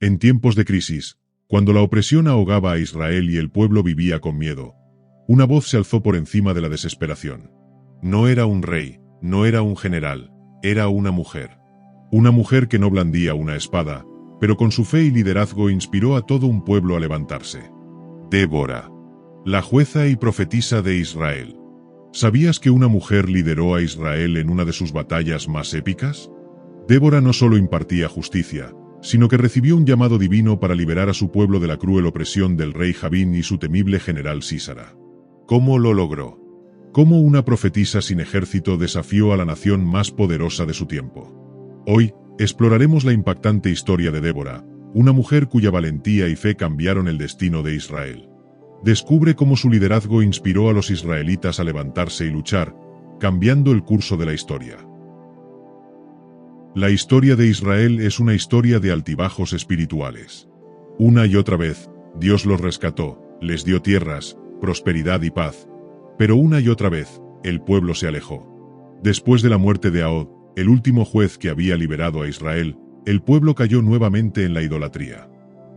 En tiempos de crisis, cuando la opresión ahogaba a Israel y el pueblo vivía con miedo, una voz se alzó por encima de la desesperación. No era un rey, no era un general, era una mujer. Una mujer que no blandía una espada, pero con su fe y liderazgo inspiró a todo un pueblo a levantarse. Débora, la jueza y profetisa de Israel. ¿Sabías que una mujer lideró a Israel en una de sus batallas más épicas? Débora no solo impartía justicia, sino que recibió un llamado divino para liberar a su pueblo de la cruel opresión del rey Jabín y su temible general Sísara. ¿Cómo lo logró? ¿Cómo una profetisa sin ejército desafió a la nación más poderosa de su tiempo? Hoy, exploraremos la impactante historia de Débora, una mujer cuya valentía y fe cambiaron el destino de Israel. Descubre cómo su liderazgo inspiró a los israelitas a levantarse y luchar, cambiando el curso de la historia. La historia de Israel es una historia de altibajos espirituales. Una y otra vez, Dios los rescató, les dio tierras, prosperidad y paz. Pero una y otra vez, el pueblo se alejó. Después de la muerte de Ahab, el último juez que había liberado a Israel, el pueblo cayó nuevamente en la idolatría.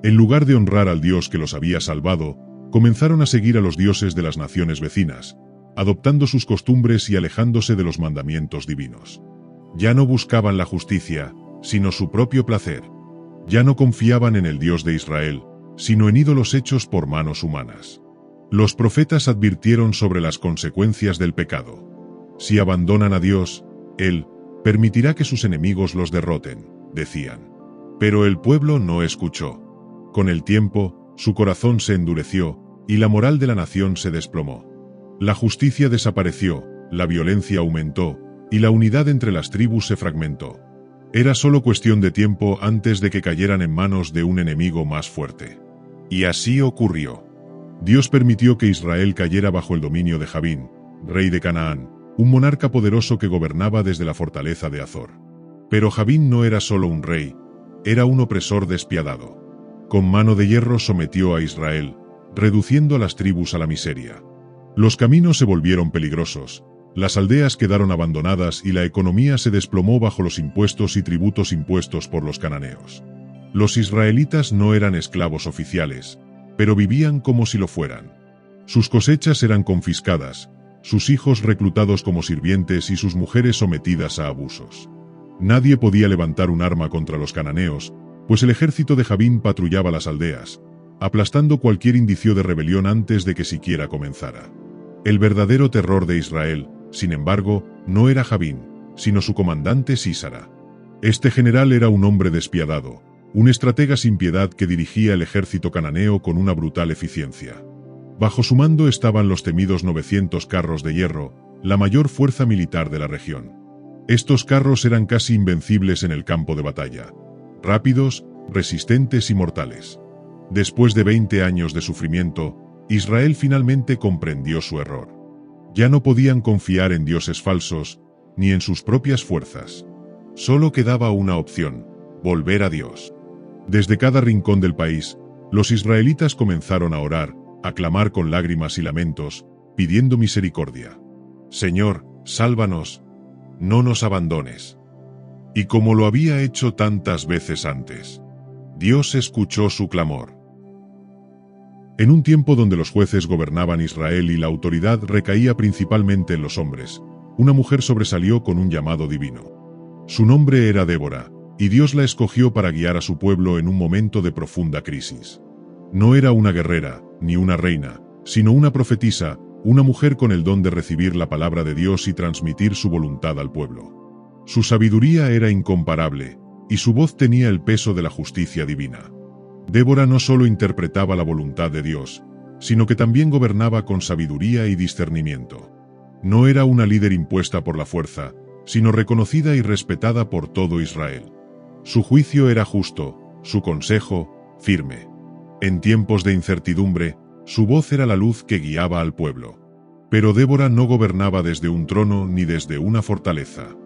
En lugar de honrar al Dios que los había salvado, comenzaron a seguir a los dioses de las naciones vecinas, adoptando sus costumbres y alejándose de los mandamientos divinos. Ya no buscaban la justicia, sino su propio placer. Ya no confiaban en el Dios de Israel, sino en ídolos hechos por manos humanas. Los profetas advirtieron sobre las consecuencias del pecado. Si abandonan a Dios, Él permitirá que sus enemigos los derroten, decían. Pero el pueblo no escuchó. Con el tiempo, su corazón se endureció, y la moral de la nación se desplomó. La justicia desapareció, la violencia aumentó, y la unidad entre las tribus se fragmentó. Era solo cuestión de tiempo antes de que cayeran en manos de un enemigo más fuerte. Y así ocurrió. Dios permitió que Israel cayera bajo el dominio de Jabín, rey de Canaán, un monarca poderoso que gobernaba desde la fortaleza de Azor. Pero Jabín no era solo un rey, era un opresor despiadado. Con mano de hierro sometió a Israel, reduciendo a las tribus a la miseria. Los caminos se volvieron peligrosos, las aldeas quedaron abandonadas y la economía se desplomó bajo los impuestos y tributos impuestos por los cananeos. Los israelitas no eran esclavos oficiales, pero vivían como si lo fueran. Sus cosechas eran confiscadas, sus hijos reclutados como sirvientes y sus mujeres sometidas a abusos. Nadie podía levantar un arma contra los cananeos, pues el ejército de Jabín patrullaba las aldeas, aplastando cualquier indicio de rebelión antes de que siquiera comenzara. El verdadero terror de Israel, sin embargo, no era Jabín, sino su comandante Sísara. Este general era un hombre despiadado, un estratega sin piedad que dirigía el ejército cananeo con una brutal eficiencia. Bajo su mando estaban los temidos 900 carros de hierro, la mayor fuerza militar de la región. Estos carros eran casi invencibles en el campo de batalla, rápidos, resistentes y mortales. Después de 20 años de sufrimiento, Israel finalmente comprendió su error. Ya no podían confiar en dioses falsos, ni en sus propias fuerzas. Solo quedaba una opción: volver a Dios. Desde cada rincón del país, los israelitas comenzaron a orar, a clamar con lágrimas y lamentos, pidiendo misericordia. Señor, sálvanos, no nos abandones. Y como lo había hecho tantas veces antes, Dios escuchó su clamor. En un tiempo donde los jueces gobernaban Israel y la autoridad recaía principalmente en los hombres, una mujer sobresalió con un llamado divino. Su nombre era Débora, y Dios la escogió para guiar a su pueblo en un momento de profunda crisis. No era una guerrera, ni una reina, sino una profetisa, una mujer con el don de recibir la palabra de Dios y transmitir su voluntad al pueblo. Su sabiduría era incomparable, y su voz tenía el peso de la justicia divina. Débora no solo interpretaba la voluntad de Dios, sino que también gobernaba con sabiduría y discernimiento. No era una líder impuesta por la fuerza, sino reconocida y respetada por todo Israel. Su juicio era justo, su consejo, firme. En tiempos de incertidumbre, su voz era la luz que guiaba al pueblo. Pero Débora no gobernaba desde un trono ni desde una fortaleza.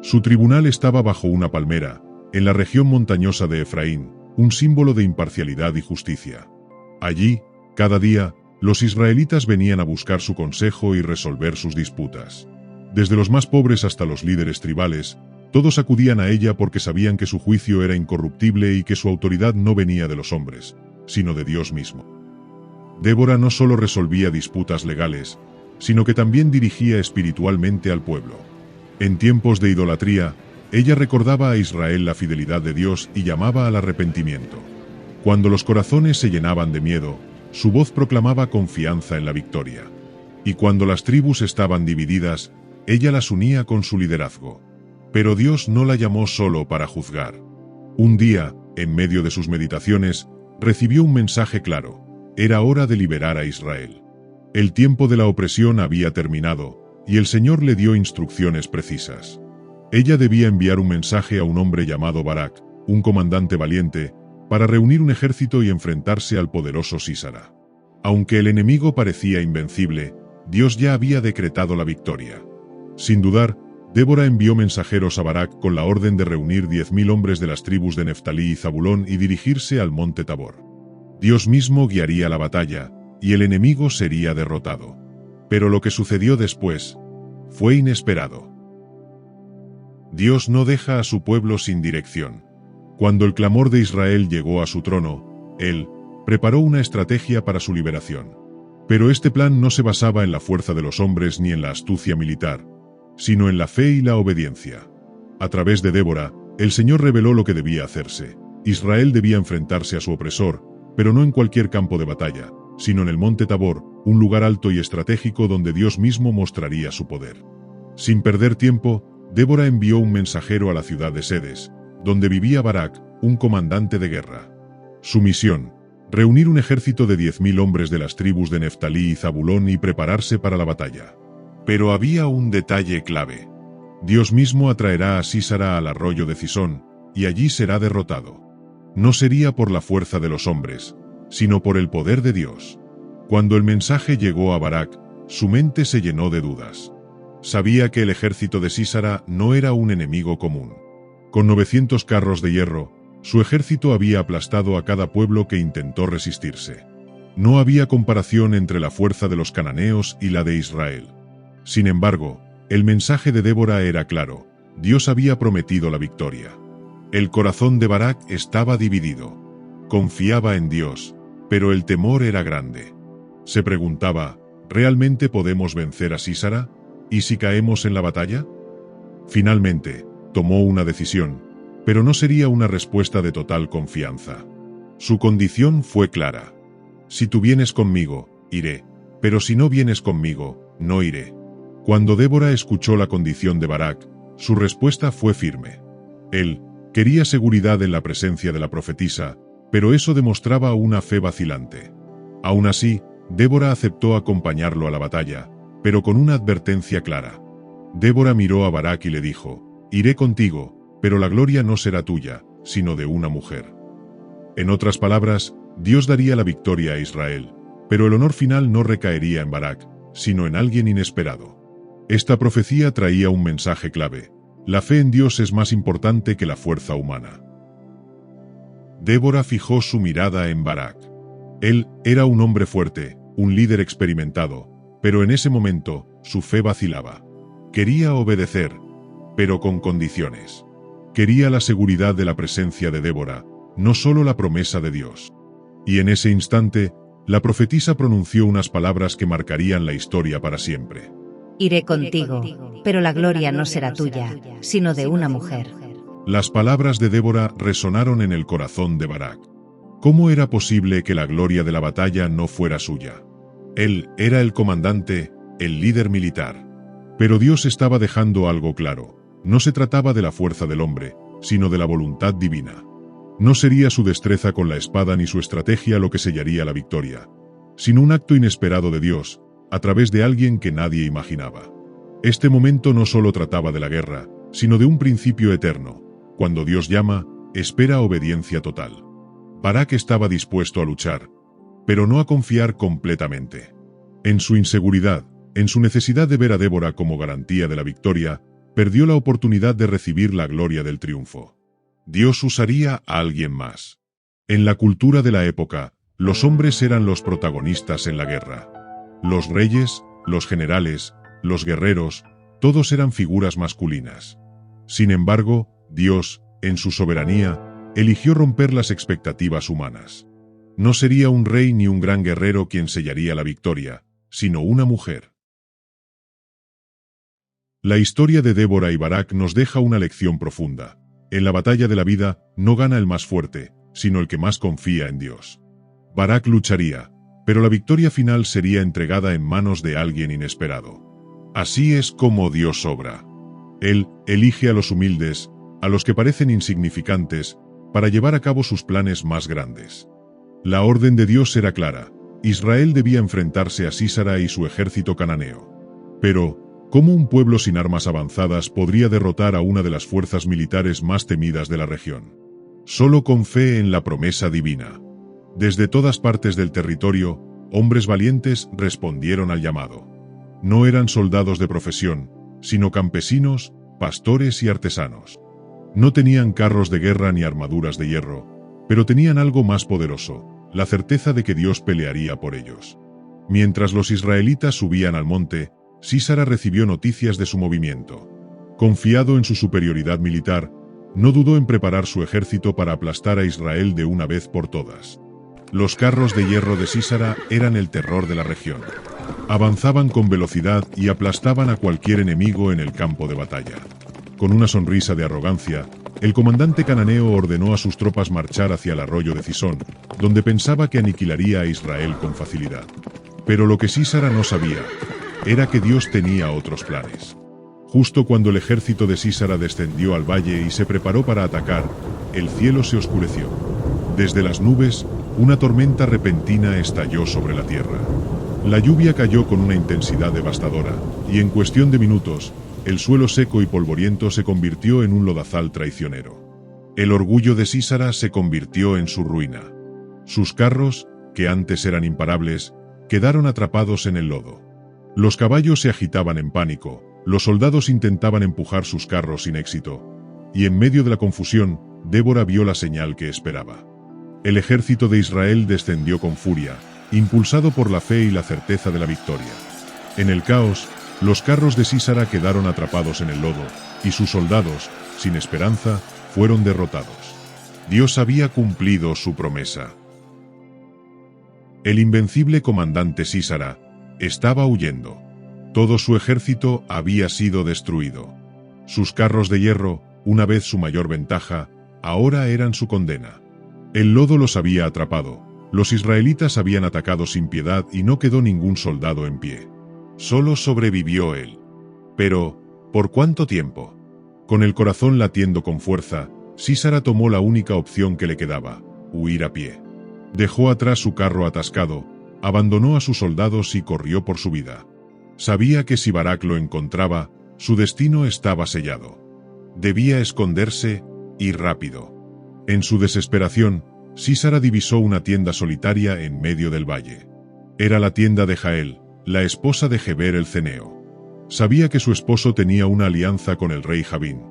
Su tribunal estaba bajo una palmera, en la región montañosa de Efraín, un símbolo de imparcialidad y justicia. Allí, cada día, los israelitas venían a buscar su consejo y resolver sus disputas. Desde los más pobres hasta los líderes tribales, Todos acudían a ella porque sabían que su juicio era incorruptible y que su autoridad no venía de los hombres, sino de Dios mismo. Débora no solo resolvía disputas legales, sino que también dirigía espiritualmente al pueblo. En tiempos de idolatría, ella recordaba a Israel la fidelidad de Dios y llamaba al arrepentimiento. Cuando los corazones se llenaban de miedo, su voz proclamaba confianza en la victoria. Y cuando las tribus estaban divididas, ella las unía con su liderazgo. Pero Dios no la llamó solo para juzgar. Un día, en medio de sus meditaciones, recibió un mensaje claro: era hora de liberar a Israel. El tiempo de la opresión había terminado, y el Señor le dio instrucciones precisas. Ella debía enviar un mensaje a un hombre llamado Barak, un comandante valiente, para reunir un ejército y enfrentarse al poderoso Sísara. Aunque el enemigo parecía invencible, Dios ya había decretado la victoria. Sin dudar, Débora envió mensajeros a Barak con la orden de reunir 10.000 hombres de las tribus de Neftalí y Zabulón y dirigirse al monte Tabor. Dios mismo guiaría la batalla, y el enemigo sería derrotado. Pero lo que sucedió después fue inesperado. Dios no deja a su pueblo sin dirección. Cuando el clamor de Israel llegó a su trono, Él preparó una estrategia para su liberación. Pero este plan no se basaba en la fuerza de los hombres ni en la astucia militar, sino en la fe y la obediencia. A través de Débora, el Señor reveló lo que debía hacerse. Israel debía enfrentarse a su opresor, pero no en cualquier campo de batalla, sino en el monte Tabor, un lugar alto y estratégico donde Dios mismo mostraría su poder. Sin perder tiempo, Débora envió un mensajero a la ciudad de Sedes, donde vivía Barak, un comandante de guerra. Su misión: reunir un ejército de 10.000 hombres de las tribus de Neftalí y Zabulón y prepararse para la batalla. Pero había un detalle clave. Dios mismo atraerá a Sísara al arroyo de Cisón, y allí será derrotado. No sería por la fuerza de los hombres, sino por el poder de Dios. Cuando el mensaje llegó a Barak, su mente se llenó de dudas. Sabía que el ejército de Sísara no era un enemigo común. Con 900 carros de hierro, su ejército había aplastado a cada pueblo que intentó resistirse. No había comparación entre la fuerza de los cananeos y la de Israel. Sin embargo, el mensaje de Débora era claro: Dios había prometido la victoria. El corazón de Barak estaba dividido. Confiaba en Dios, pero el temor era grande. Se preguntaba: ¿realmente podemos vencer a Sísara? ¿Y si caemos en la batalla? Finalmente, tomó una decisión, pero no sería una respuesta de total confianza. Su condición fue clara: si tú vienes conmigo, iré, pero si no vienes conmigo, no iré. Cuando Débora escuchó la condición de Barak, su respuesta fue firme. Él quería seguridad en la presencia de la profetisa, pero eso demostraba una fe vacilante. Aún así, Débora aceptó acompañarlo a la batalla, pero con una advertencia clara. Débora miró a Barak y le dijo: iré contigo, pero la gloria no será tuya, sino de una mujer. En otras palabras, Dios daría la victoria a Israel, pero el honor final no recaería en Barak, sino en alguien inesperado. Esta profecía traía un mensaje clave: la fe en Dios es más importante que la fuerza humana. Débora fijó su mirada en Barak. Él era un hombre fuerte, un líder experimentado, pero en ese momento, su fe vacilaba. Quería obedecer, pero con condiciones. Quería la seguridad de la presencia de Débora, no solo la promesa de Dios. Y en ese instante, la profetisa pronunció unas palabras que marcarían la historia para siempre. Iré contigo, pero la gloria no será tuya, sino de una mujer. Las palabras de Débora resonaron en el corazón de Barak. ¿Cómo era posible que la gloria de la batalla no fuera suya? Él era el comandante, el líder militar. Pero Dios estaba dejando algo claro: no se trataba de la fuerza del hombre, sino de la voluntad divina. No sería su destreza con la espada ni su estrategia lo que sellaría la victoria, sino un acto inesperado de Dios, a través de alguien que nadie imaginaba. Este momento no solo trataba de la guerra, sino de un principio eterno. Cuando Dios llama, espera obediencia total. Barak estaba dispuesto a luchar, pero no a confiar completamente. En su inseguridad, en su necesidad de ver a Débora como garantía de la victoria, perdió la oportunidad de recibir la gloria del triunfo. Dios usaría a alguien más. En la cultura de la época, los hombres eran los protagonistas en la guerra. Los reyes, los generales, los guerreros, todos eran figuras masculinas. Sin embargo, Dios, en su soberanía, eligió romper las expectativas humanas. No sería un rey ni un gran guerrero quien sellaría la victoria, sino una mujer. La historia de Débora y Barak nos deja una lección profunda. En la batalla de la vida, no gana el más fuerte, sino el que más confía en Dios. Barak lucharía, pero la victoria final sería entregada en manos de alguien inesperado. Así es como Dios obra. Él elige a los humildes, a los que parecen insignificantes, para llevar a cabo sus planes más grandes. La orden de Dios era clara: Israel debía enfrentarse a Sísara y su ejército cananeo. Pero, ¿cómo un pueblo sin armas avanzadas podría derrotar a una de las fuerzas militares más temidas de la región? Solo con fe en la promesa divina. Desde todas partes del territorio, hombres valientes respondieron al llamado. No eran soldados de profesión, sino campesinos, pastores y artesanos. No tenían carros de guerra ni armaduras de hierro, pero tenían algo más poderoso: la certeza de que Dios pelearía por ellos. Mientras los israelitas subían al monte, Sísara recibió noticias de su movimiento. Confiado en su superioridad militar, no dudó en preparar su ejército para aplastar a Israel de una vez por todas. Los carros de hierro de Sísara eran el terror de la región. Avanzaban con velocidad y aplastaban a cualquier enemigo en el campo de batalla. Con una sonrisa de arrogancia, el comandante cananeo ordenó a sus tropas marchar hacia el arroyo de Cisón, donde pensaba que aniquilaría a Israel con facilidad. Pero lo que Sísara no sabía era que Dios tenía otros planes. Justo cuando el ejército de Sísara descendió al valle y se preparó para atacar, el cielo se oscureció. Desde las nubes, una tormenta repentina estalló sobre la tierra. La lluvia cayó con una intensidad devastadora, y en cuestión de minutos, el suelo seco y polvoriento se convirtió en un lodazal traicionero. El orgullo de Sísara se convirtió en su ruina. Sus carros, que antes eran imparables, quedaron atrapados en el lodo. Los caballos se agitaban en pánico, los soldados intentaban empujar sus carros sin éxito, y en medio de la confusión, Débora vio la señal que esperaba. El ejército de Israel descendió con furia, impulsado por la fe y la certeza de la victoria. En el caos, los carros de Sísara quedaron atrapados en el lodo, y sus soldados, sin esperanza, fueron derrotados. Dios había cumplido su promesa. El invencible comandante Sísara estaba huyendo. Todo su ejército había sido destruido. Sus carros de hierro, una vez su mayor ventaja, ahora eran su condena. El lodo los había atrapado, los israelitas habían atacado sin piedad y no quedó ningún soldado en pie. Solo sobrevivió él. Pero, ¿por cuánto tiempo? Con el corazón latiendo con fuerza, Sísara tomó la única opción que le quedaba: huir a pie. Dejó atrás su carro atascado, abandonó a sus soldados y corrió por su vida. Sabía que si Barak lo encontraba, su destino estaba sellado. Debía esconderse, y rápido. En su desesperación, Sísara divisó una tienda solitaria en medio del valle. Era la tienda de Jael, la esposa de Geber el ceneo. Sabía que su esposo tenía una alianza con el rey Jabín,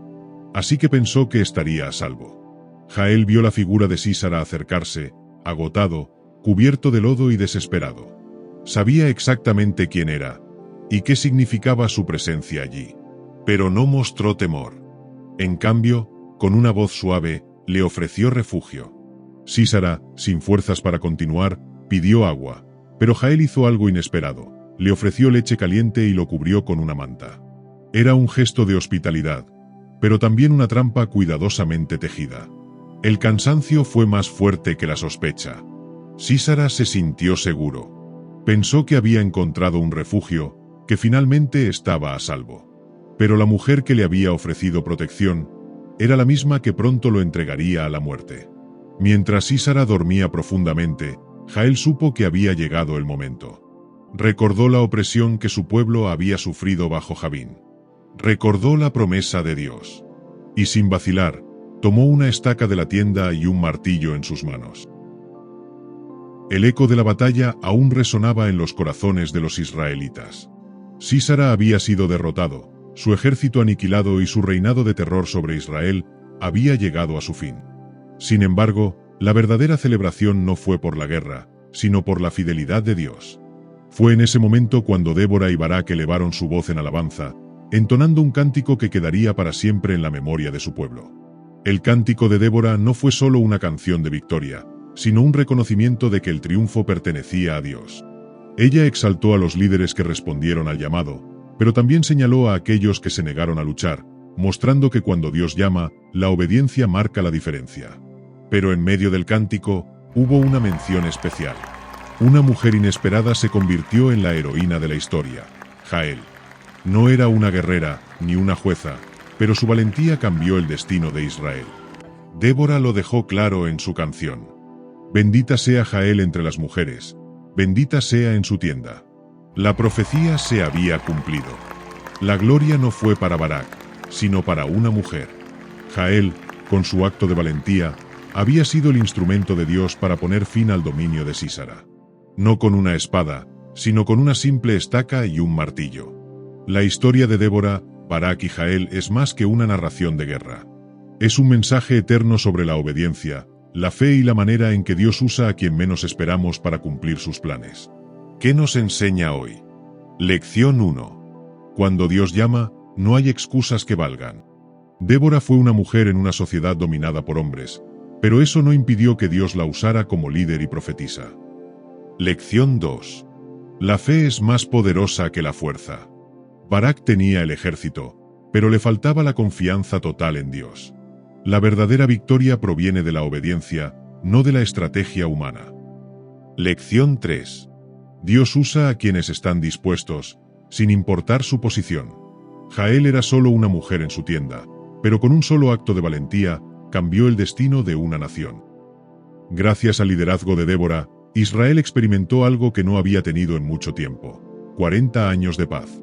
así que pensó que estaría a salvo. Jael vio la figura de Sísara acercarse, agotado, cubierto de lodo y desesperado. Sabía exactamente quién era, y qué significaba su presencia allí. Pero no mostró temor. En cambio, con una voz suave, le ofreció refugio. Sísara, sin fuerzas para continuar, pidió agua, pero Jael hizo algo inesperado: le ofreció leche caliente y lo cubrió con una manta. Era un gesto de hospitalidad, pero también una trampa cuidadosamente tejida. El cansancio fue más fuerte que la sospecha. Sísara se sintió seguro. Pensó que había encontrado un refugio, que finalmente estaba a salvo. Pero la mujer que le había ofrecido protección era la misma que pronto lo entregaría a la muerte. Mientras Sísara dormía profundamente, Jael supo que había llegado el momento. Recordó la opresión que su pueblo había sufrido bajo Jabín. Recordó la promesa de Dios. Y sin vacilar, tomó una estaca de la tienda y un martillo en sus manos. El eco de la batalla aún resonaba en los corazones de los israelitas. Sísara había sido derrotado, su ejército aniquilado y su reinado de terror sobre Israel había llegado a su fin. Sin embargo, la verdadera celebración no fue por la guerra, sino por la fidelidad de Dios. Fue en ese momento cuando Débora y Barak elevaron su voz en alabanza, entonando un cántico que quedaría para siempre en la memoria de su pueblo. El cántico de Débora no fue solo una canción de victoria, sino un reconocimiento de que el triunfo pertenecía a Dios. Ella exaltó a los líderes que respondieron al llamado, pero también señaló a aquellos que se negaron a luchar, mostrando que cuando Dios llama, la obediencia marca la diferencia. Pero en medio del cántico, hubo una mención especial. Una mujer inesperada se convirtió en la heroína de la historia, Jael. No era una guerrera, ni una jueza, pero su valentía cambió el destino de Israel. Débora lo dejó claro en su canción. Bendita sea Jael entre las mujeres, bendita sea en su tienda. La profecía se había cumplido. La gloria no fue para Barak, sino para una mujer. Jael, con su acto de valentía, había sido el instrumento de Dios para poner fin al dominio de Sísara. No con una espada, sino con una simple estaca y un martillo. La historia de Débora, Barak y Jael es más que una narración de guerra. Es un mensaje eterno sobre la obediencia, la fe y la manera en que Dios usa a quien menos esperamos para cumplir sus planes. ¿Qué nos enseña hoy? Lección 1. Cuando Dios llama, no hay excusas que valgan. Débora fue una mujer en una sociedad dominada por hombres, pero eso no impidió que Dios la usara como líder y profetisa. Lección 2. La fe es más poderosa que la fuerza. Barak tenía el ejército, pero le faltaba la confianza total en Dios. La verdadera victoria proviene de la obediencia, no de la estrategia humana. Lección 3. Dios usa a quienes están dispuestos, sin importar su posición. Jael era solo una mujer en su tienda, pero con un solo acto de valentía, cambió el destino de una nación. Gracias al liderazgo de Débora, Israel experimentó algo que no había tenido en mucho tiempo: 40 años de paz.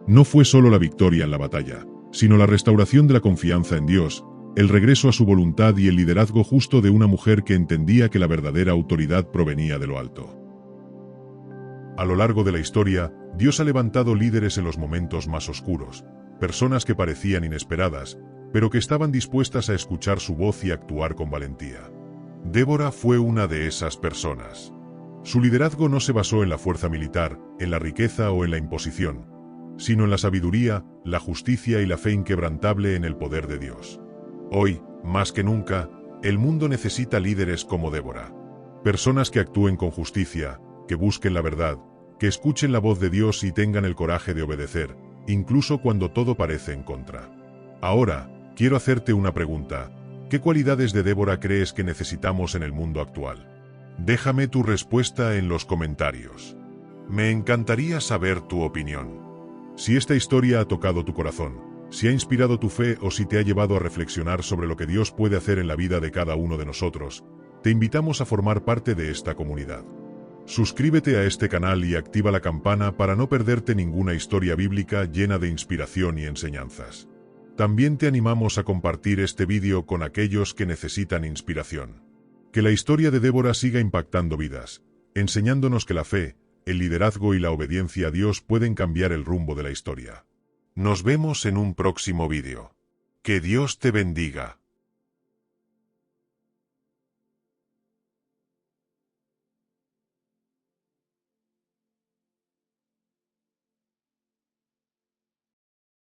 No fue solo la victoria en la batalla, sino la restauración de la confianza en Dios, el regreso a su voluntad y el liderazgo justo de una mujer que entendía que la verdadera autoridad provenía de lo alto. A lo largo de la historia, Dios ha levantado líderes en los momentos más oscuros, personas que parecían inesperadas, pero que estaban dispuestas a escuchar su voz y actuar con valentía. Débora fue una de esas personas. Su liderazgo no se basó en la fuerza militar, en la riqueza o en la imposición, sino en la sabiduría, la justicia y la fe inquebrantable en el poder de Dios. Hoy, más que nunca, el mundo necesita líderes como Débora. Personas que actúen con justicia, que busquen la verdad, que escuchen la voz de Dios y tengan el coraje de obedecer, incluso cuando todo parece en contra. Ahora, quiero hacerte una pregunta. ¿Qué cualidades de Débora crees que necesitamos en el mundo actual? Déjame tu respuesta en los comentarios. Me encantaría saber tu opinión. Si esta historia ha tocado tu corazón, si ha inspirado tu fe o si te ha llevado a reflexionar sobre lo que Dios puede hacer en la vida de cada uno de nosotros, te invitamos a formar parte de esta comunidad. Suscríbete a este canal y activa la campana para no perderte ninguna historia bíblica llena de inspiración y enseñanzas. También te animamos a compartir este vídeo con aquellos que necesitan inspiración. Que la historia de Débora siga impactando vidas, enseñándonos que la fe, el liderazgo y la obediencia a Dios pueden cambiar el rumbo de la historia. Nos vemos en un próximo vídeo. Que Dios te bendiga.